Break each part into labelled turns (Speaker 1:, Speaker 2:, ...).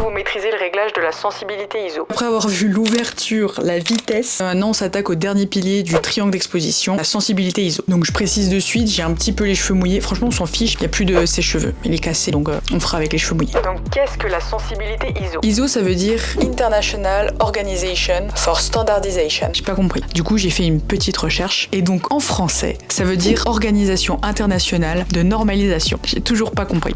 Speaker 1: vous maîtrisez le réglage de la sensibilité ISO?
Speaker 2: Après avoir vu l'ouverture, la vitesse, maintenant on s'attaque au dernier pilier du triangle d'exposition, la sensibilité ISO. Donc je précise de suite, j'ai un petit peu les cheveux mouillés. Franchement, on s'en fiche, il n'y a plus de sèche-cheveux. Il est cassé, donc on fera avec les cheveux mouillés.
Speaker 1: Donc qu'est-ce que la sensibilité ISO?
Speaker 2: ISO, ça veut dire International Organization for Standardization. J'ai pas compris. Du coup, j'ai fait une petite recherche. Et donc en français, ça veut dire Organisation internationale de normalisation. J'ai toujours pas compris.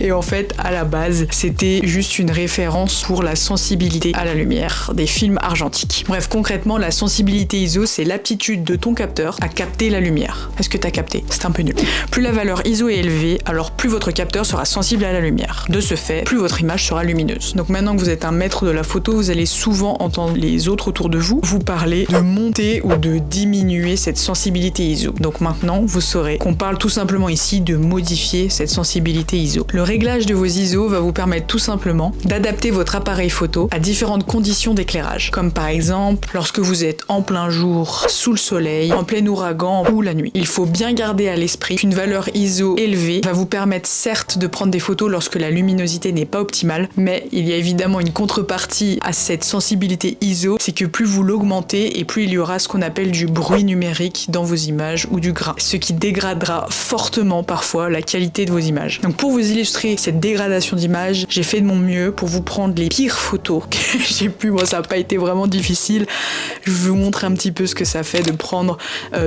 Speaker 2: Et en fait, à la base, c'était juste une référence pour la sensibilité à la lumière des films argentiques. Bref, concrètement, la sensibilité ISO, c'est l'aptitude de ton capteur à capter la lumière. Est-ce que t'as capté? C'est un peu nul. Plus la valeur ISO est élevée, alors plus votre capteur sera sensible à la lumière. De ce fait, plus votre image sera lumineuse. Donc maintenant que vous êtes un maître de la photo, vous allez souvent entendre les autres autour de vous parler de monter ou de diminuer cette sensibilité ISO. Donc maintenant, vous saurez qu'on parle tout simplement ici de modifier cette sensibilité ISO. Le réglage de vos ISO va vous permettre tout simplement d'adapter votre appareil photo à différentes conditions d'éclairage, comme par exemple lorsque vous êtes en plein jour, sous le soleil, en plein ouragan ou la nuit. Il faut bien garder à l'esprit qu'une valeur ISO élevée va vous permettre certes de prendre des photos lorsque la luminosité n'est pas optimale, mais il y a évidemment une contrepartie à cette sensibilité ISO, c'est que plus vous l'augmentez et plus il y aura ce qu'on appelle du bruit numérique dans vos images ou du grain, ce qui dégradera fortement parfois la qualité de vos images. Donc pour vous illustrer cette dégradation d'image, j'ai fait de mon mieux pour vous prendre les pires photos que j'ai pu. Moi, ça n'a pas été vraiment difficile. Je vais vous montrer un petit peu ce que ça fait de prendre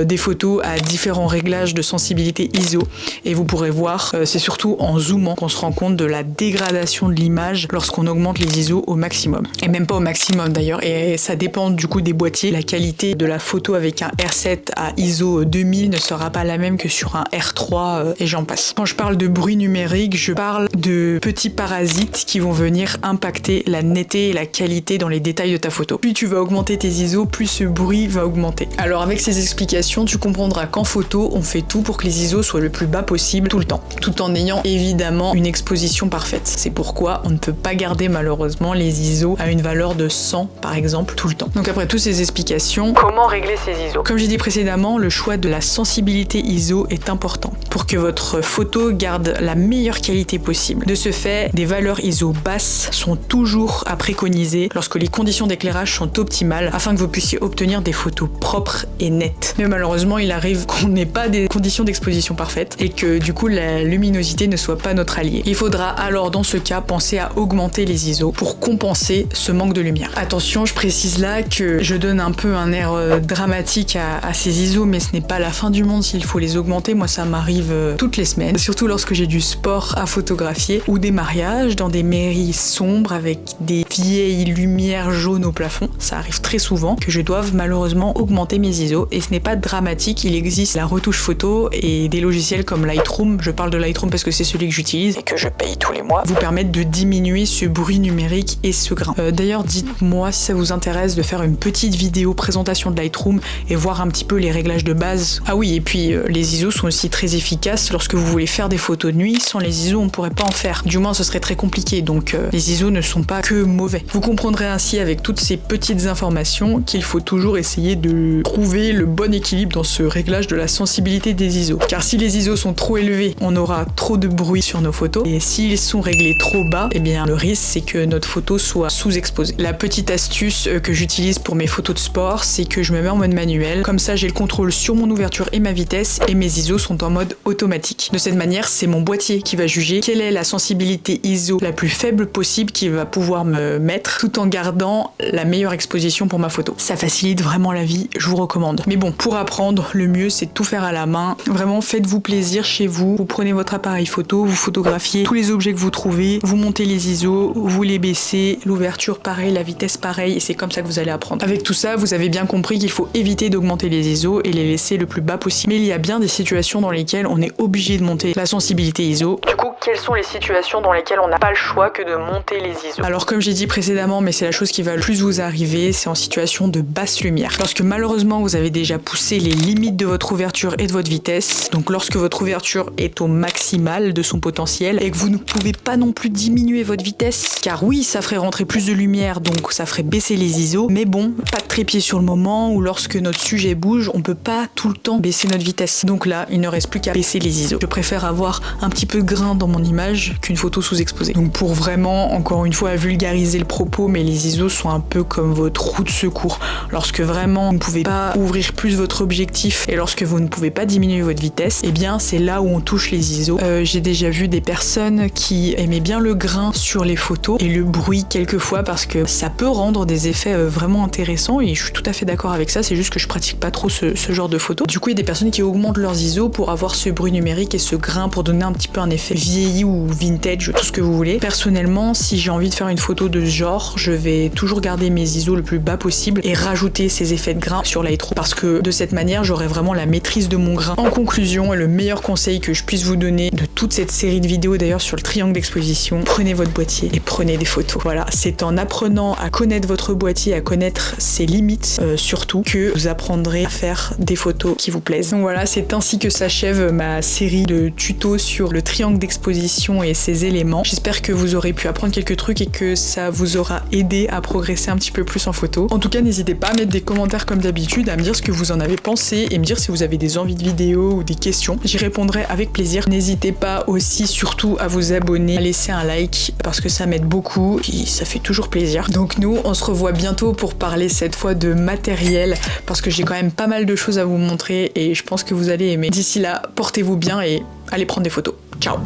Speaker 2: des photos à différents réglages de sensibilité ISO. Et vous pourrez voir, c'est surtout en zoomant qu'on se rend compte de la dégradation de l'image lorsqu'on augmente les ISO au maximum. Et même pas au maximum d'ailleurs, et ça dépend du coup des boîtiers. La qualité de la photo avec un R7 à ISO 2000 ne sera pas la même que sur un R3 et j'en passe. Quand je parle de bruit numérique, je parle de petits parasites qui vont venir impacter la netteté et la qualité dans les détails de ta photo. Plus tu vas augmenter tes ISO, plus ce bruit va augmenter. Alors avec ces explications, tu comprendras qu'en photo, on fait tout pour que les ISO soient le plus bas possible tout le temps, tout en ayant évidemment une exposition parfaite. C'est pourquoi on ne peut pas garder malheureusement les ISO à une valeur de 100 par exemple tout le temps. Donc après toutes ces explications,
Speaker 1: comment régler ces ISO?
Speaker 2: Comme j'ai dit précédemment, le choix de la sensibilité ISO est important pour que votre photo garde la meilleure qualité possible. De ce fait, des valeurs ISO basses sont toujours à préconiser lorsque les conditions d'éclairage sont optimales afin que vous puissiez obtenir des photos propres et nettes. Mais malheureusement, il arrive qu'on n'ait pas des conditions d'exposition parfaites et que du coup la luminosité ne soit pas notre allié. Il faudra alors dans ce cas penser à augmenter les ISO pour compenser ce manque de lumière. Attention, je précise là que je donne un peu un air dramatique à ces ISO, mais ce n'est pas la fin du monde s'il faut les augmenter. Moi, ça m'arrive toutes les semaines, surtout lorsque j'ai du sport à photographier ou des mariages dans des mairies sombres avec des vieilles lumières jaunes au plafond. Ça arrive très souvent que je doive malheureusement augmenter mes ISO et ce n'est pas dramatique. Il existe la retouche photo et des logiciels comme Lightroom, je parle de Lightroom parce que c'est celui que j'utilise et que je paye tous les mois, vous permettent de diminuer ce bruit numérique et ce grain. D'ailleurs, dites-moi si ça vous intéresse de faire une petite vidéo présentation de Lightroom et voir un petit peu les réglages de base. Ah oui, et puis les ISO sont aussi très efficaces lorsque vous voulez faire des photos de nuit. Sans les ISO, on ne pourrait pas en faire. Du moins, ce serait très compliqué. Donc les ISO ne sont pas que mauvais. Vous comprendrez ainsi avec toutes ces petites informations qu'il faut toujours essayer de trouver le bon équilibre dans ce réglage de la sensibilité des ISO. Car si les ISO sont trop élevés, on aura trop de bruit sur nos photos. Et s'ils sont réglés trop bas, eh bien le risque c'est que notre photo soit sous-exposée. La petite astuce que j'utilise pour mes photos de sport, c'est que je me mets en mode manuel. Comme ça, j'ai le contrôle sur mon ouverture et ma vitesse et mes ISO sont en mode automatique. De cette manière, c'est mon boîtier qui va juger quelle est la sensibilité ISO la plus faible possible qu'il va pouvoir me mettre tout en gardant la meilleure exposition pour ma photo. Ça facilite vraiment la vie, je vous recommande. Mais bon, pour apprendre, le mieux c'est de tout faire à la main. Vraiment, faites-vous plaisir chez vous. Vous prenez votre appareil photo, vous photographiez tous les objets que vous trouvez, vous montez les ISO, vous les baissez, l'ouverture pareil, la vitesse pareil, et c'est comme ça que vous allez apprendre. Avec tout ça, vous avez bien compris qu'il faut éviter d'augmenter les ISO et les laisser le plus bas possible. Mais il y a bien des situations dans lesquelles on est obligé de monter la sensibilité ISO.
Speaker 1: Du coup, quelles sont les situations dans lesquelles on n'a pas le choix que de monter les ISO?
Speaker 2: Alors comme j'ai dit dit précédemment, mais c'est la chose qui va le plus vous arriver, c'est en situation de basse lumière. Lorsque malheureusement vous avez déjà poussé les limites de votre ouverture et de votre vitesse, donc lorsque votre ouverture est au maximal de son potentiel et que vous ne pouvez pas non plus diminuer votre vitesse, car oui, ça ferait rentrer plus de lumière, donc ça ferait baisser les ISO, mais bon, pas de trépied sur le moment, ou lorsque notre sujet bouge, on peut pas tout le temps baisser notre vitesse. Donc là, il ne reste plus qu'à baisser les ISO. Je préfère avoir un petit peu de grain dans mon image qu'une photo sous-exposée. Donc pour vraiment, encore une fois, vulgariser le propos, mais les ISO sont un peu comme votre roue de secours. Lorsque vraiment vous ne pouvez pas ouvrir plus votre objectif et lorsque vous ne pouvez pas diminuer votre vitesse, eh bien c'est là où on touche les ISO. J'ai déjà vu des personnes qui aimaient bien le grain sur les photos et le bruit quelquefois parce que ça peut rendre des effets vraiment intéressants et je suis tout à fait d'accord avec ça, c'est juste que je pratique pas trop ce genre de photos. Du coup, il y a des personnes qui augmentent leurs ISO pour avoir ce bruit numérique et ce grain pour donner un petit peu un effet vieilli ou vintage, tout ce que vous voulez. Personnellement, si j'ai envie de faire une photo de ce genre, je vais toujours garder mes ISO le plus bas possible et rajouter ces effets de grain sur Lightroom parce que de cette manière, j'aurai vraiment la maîtrise de mon grain. En conclusion, et le meilleur conseil que je puisse vous donner de toute cette série de vidéos d'ailleurs sur le triangle d'exposition, prenez votre boîtier et prenez des photos. Voilà, c'est en apprenant à connaître votre boîtier, à connaître ses limites surtout, que vous apprendrez à faire des photos qui vous plaisent. Donc voilà, c'est ainsi que s'achève ma série de tutos sur le triangle d'exposition et ses éléments. J'espère que vous aurez pu apprendre quelques trucs et que ça vous aura aidé à progresser un petit peu plus en photo. En tout cas, n'hésitez pas à mettre des commentaires comme d'habitude, à me dire ce que vous en avez pensé et me dire si vous avez des envies de vidéos ou des questions. J'y répondrai avec plaisir. N'hésitez pas aussi surtout à vous abonner, à laisser un like parce que ça m'aide beaucoup et ça fait toujours plaisir. Donc nous, on se revoit bientôt pour parler cette fois de matériel parce que j'ai quand même pas mal de choses à vous montrer et je pense que vous allez aimer. D'ici là, portez-vous bien et allez prendre des photos. Ciao!